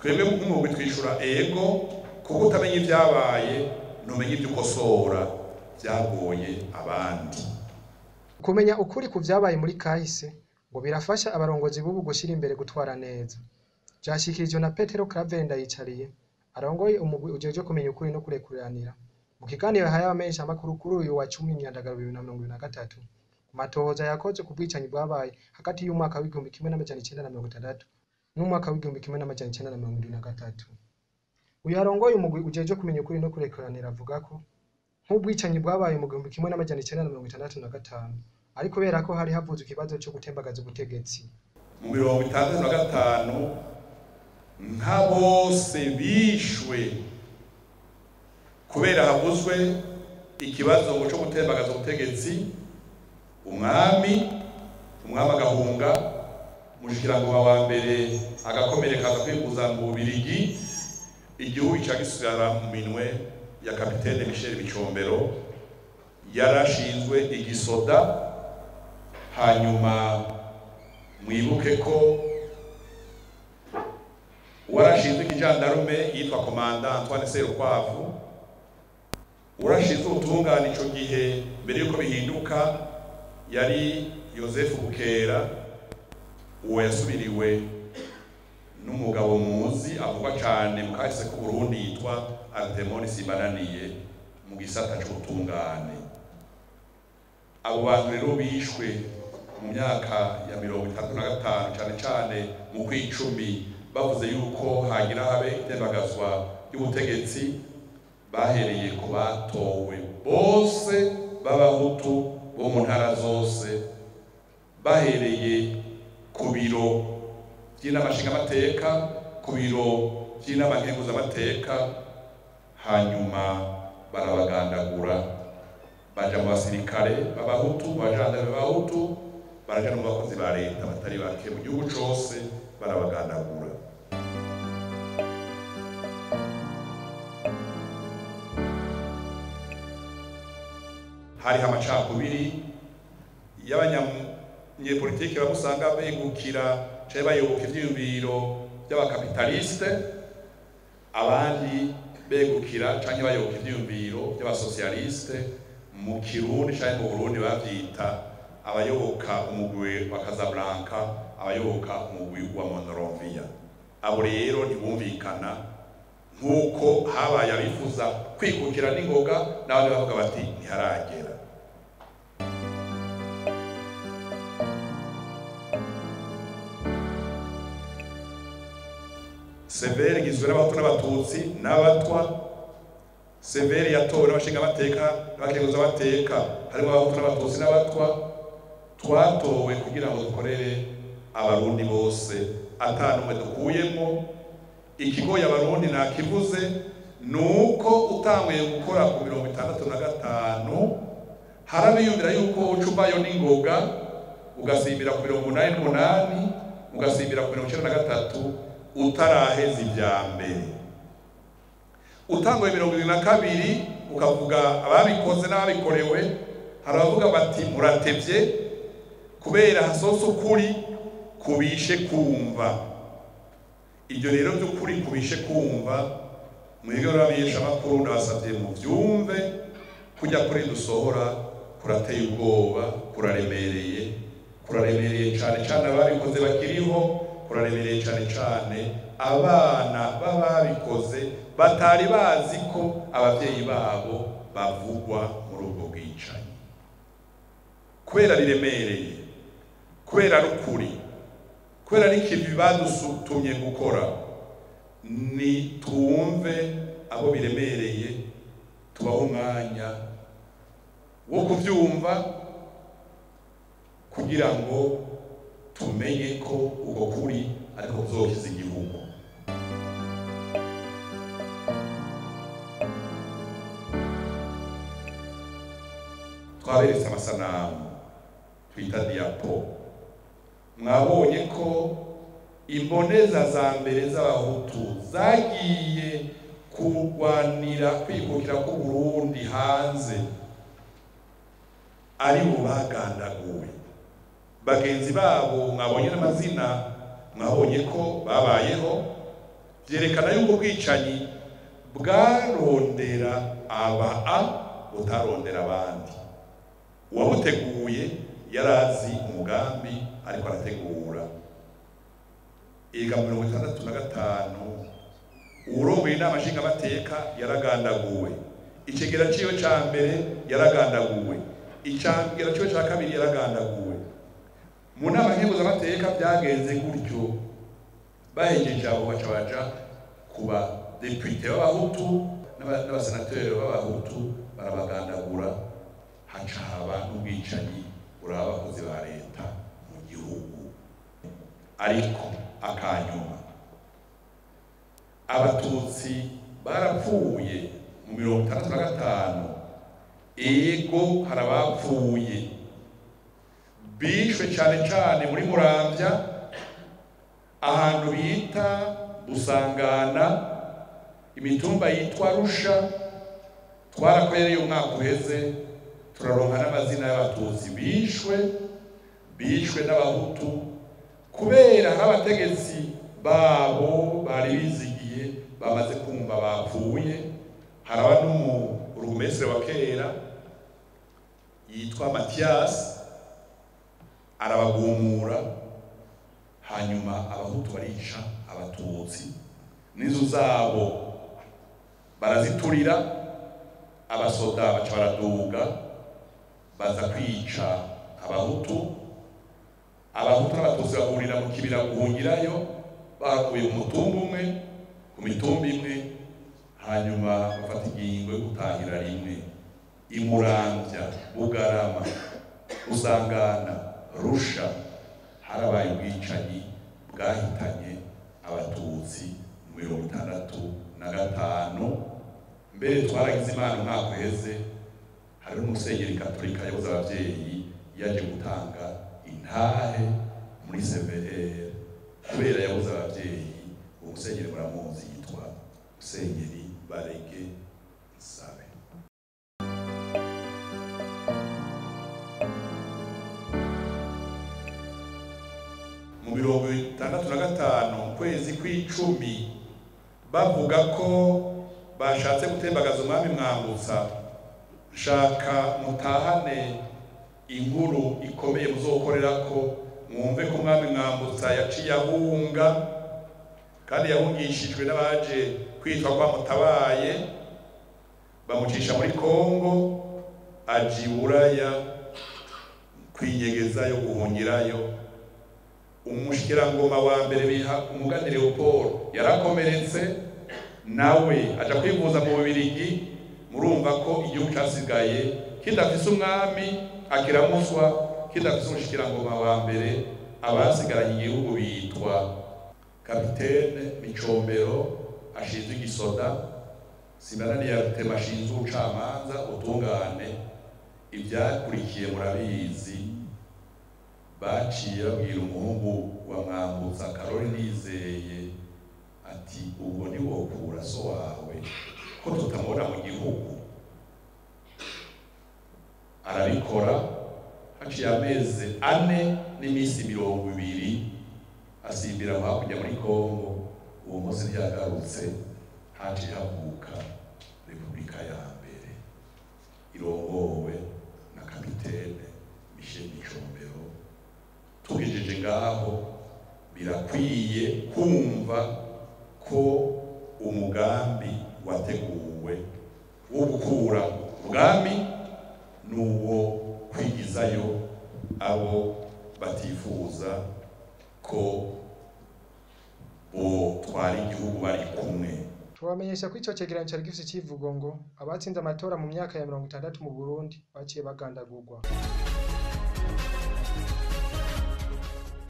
twebwe nk'umugwi twishura ego kuko utamenya ibyabaye ntumenye ibyo ukosora byagoye abandi. Kumenya ukuri ku vyabaye muri kahise ngo birafasha abarongozi b'ubu gushira imbere gutwara neza. Vyashikirijwe na Petero Claver Ndayicariye arongoye umugwi ujeje kumenya ukuri no kurekuranira mu kiganiro yahaye abamenyesha amakuru kuri uyu wa 10 Nyandagaro 2023 ku matohoza yakoze ku bwicanyi bwabaye hagati y'umwaka w'igihumbi 1960 n'umwaka w'igihumbi 1973. Uyu arongoye umugwi ujeje kumenya ukuri no kurekuranira avuga ko nk'ubwicanyi bwabaye mu 1965 ariko kubera ko hari havuzwe ikibazo cyo gutembagaza ubutegetsi mu 1965 nka bose bishwe kubera havuzwe ikibazo cyo gutembagaza ubutegetsi. umwami agahunga, mushikirangoma wa mbere agakomereka kaza kwikuza mu Bubiligi, igihugu cyagisubira mu minwe ya kapitene Michel Bicombero yarashinzwe igisoda. Hanyuma mwibuke ko warashinzwe ikijandarume yitwa komanda Antoine Serukwavu, urashinzwe ubutungane ico gihe mbere yuko bihinduka yari Joseph Bukera, uwo yasubiriwe n'umugabo muzi avuga cyane mu kahise ku Burundi yitwa Artemone Simbananiye mu gisata c'ubutungane. Abo bantu rero bishwe mu myaka ya 1935 cyane cyane mu kwicumi, bavuze yuko hagira habe itembagazwa y'ubutegetsi. Bahereye ku batowe bose b'abahutu bo mu ntara zose, bahereye ku biro by'inamashingamateka, ku biro by'inamankenguzamateka, hanyuma barabagandagura baja mu basirikare b'abahutu, bajandare b'abahutu, baraja mu bakozi ba leta batari bake mu gihugu cose barabagandagura. Hariho amacakubiri y'abanyapolitiki bamusanga begukira canke bayoboka ivyiyumviro by'abakapitaliste, abandi begukira canke bayoboka ivyiyumviro by'abasocialiste. Mu Kirundi canke mu Burundi bavyita abayoboka umugwi wa Casablanca, abayoboka umugwi wa Monrovia. Abo rero ntibumvikana, nk'uko habaye abifuza kwikukira n'ingoga n'abandi bavuga bati ntiharagera. Severe gizwe n'abahutu n'abatutsi n'abatwa. Severe yatowe n'abashingamateka n'abakenguzamateka, harimo abahutu n'abatutsi n'abatwa. Twatowe kugira ngo dukorere abarundi bose atanumwe dukuyemo. Ikigoye abarundi nakivuze nuko utanguye gukora ku 65 harabiyumvira yuko ucubayo n'ingoga ugasimbira ku 88 ugasimbira ku 93 utaraheza ibya mbere. Utanguye 72 ukavuga ababikoze n'ababikorewe, haravuga bati muratevye kubera hasoso ukuri kubishe kumva. Ibyo rero by'ukuri kubishe kumva mwebwe n'abamenyesha amakuru ndabasabye mu byumve, kujya kuri dusohora kurateye ubwoba, kuraremereye cyane cyane ababikoze bakiriho, kuraremereye cyane cyane abana b'ababikoze batari bazi ko ababyeyi babo bavugwa muri ubwo bwicanyi. Kubera biremereye, kubera rukuri, kubera n'ikivi badusutumye gukora, ni twumve abo biremereye, tubaho umwanya wo kubyumva kugira ngo tumenye ko ubwo kuri ariko buzokiza igihugu. Twaberetse amasanamu twita diapo. Mwabonye ko imboneza za mbere z'abahutu zagiye kurwanira kwikukira ku Burundi hanze ari bo bagandaguwe. Bagenzi babo mwabonye n'amazina, mwabonye ko babayeho vyerekana yuko ubwicanyi bwarondera butarondera abandi. Uwabuteguye yarazi umugambi ariko arategura. Ega 1965 urongoye inama nshingamateka yaragandaguwe. Icegera ciwe ca mbere yaragandaguwe. Icegera ciwe ca kabiri yaragandaguwe. Mu nama nkenguzamateka byagenze gutyo, bahejeje abo baca baja kuba depute b'abahutu n'abasenateri b'abahutu barabagandagura, haca haba n'ubwicanyi buraba abakozi ba leta mu gihugu. Ariko akanyuma abatutsi barapfuye mu 1965, ego harabapfuye bishwe cyane cyane muri Muramvya ahantu bita Busangana, imitumba yitwa Rusha. Twarakoreye umwaka uheze turaronka n'amazina y'abatutsi bishwe n'abahutu kubera n'abategetsi babo bari bizigiye bamaze kumva bapfuye. Haraba n'umurugumestre wa kera yitwa Mathias arabagumura, hanyuma abahutu barica abatutsi, n'inzu zabo baraziturira, abasoda baca baraduga baza kwica abahutu n'abatutsi bahurira mu kibira guhungirayo, bakuye ku mutumba umwe ku mitumba imwe, hanyuma bafata ingingo yo gutahira rimwe. Imuramvya, Bugarama, Busangana, Rusha harabaye ubwicanyi bwahitanye abatutsi 65. Mbere twaragize Imana umwaka uheze, hari n'umusenyeri katolika yabuze abavyeyi yaje gutanga intahe muri CVR kubera yabuze abavyeyi. Uwo musenyeri muramuzi yitwa Musenyeri Barege Nsabe. Mu 1965 kwezi kw'icumi bavuga ko bashatse gutembagaza umwami Mwambutsa, shaka mutahane inkuru ikomeye muzokorerako mwumve ko umwami Mwambutsa yaciye ahunga, kandi yahungishijwe n'abaje kwitwa kwa Mutabaye, bamucisha muri Kongo, aji Buraya kwinyegeza yo guhungirayo. Umushikirangoma wa mbere biha Umugani Leopold yarakomeretse, nawe aja kwivuza mu Bubiligi. Murumva ko igihugu cyasigaye kidafise umwami akiramuswa, kidafise umushikirangoma wa mbere. Abasigaranye igihugu bitwa Kapitene Micombero ashinzwe igisoda, Simanani ya Rutema ashinzwe ubucamanza ubutungane. Ibyakurikiye murabizi, baciye babwira umuhungu wa Mwambutsa Karoli Nizeye ati ubwo ni wokura so wawe ko tutamubona mu gihugu. Arabikora, haciye amezi 4 n'iminsi 20 asimbira hakurya muri Kongo. Uwo munsi ryagarutse, haciye havuka Repubulika ya mbere irongowe na Kapitene Michel Micombero. Tugejeje ngaho birakwiye kumva ko umugambi wateguwe wo gukura ubwami n'uwo kwigizayo abo batifuza ko bo twari igihugu bari kumwe. Tubamenyesha ko ico cegeranyo cari gifise icivugo ngo abatsinze amatora mu myaka ya 60 mu Burundi baciye bagandagurwa.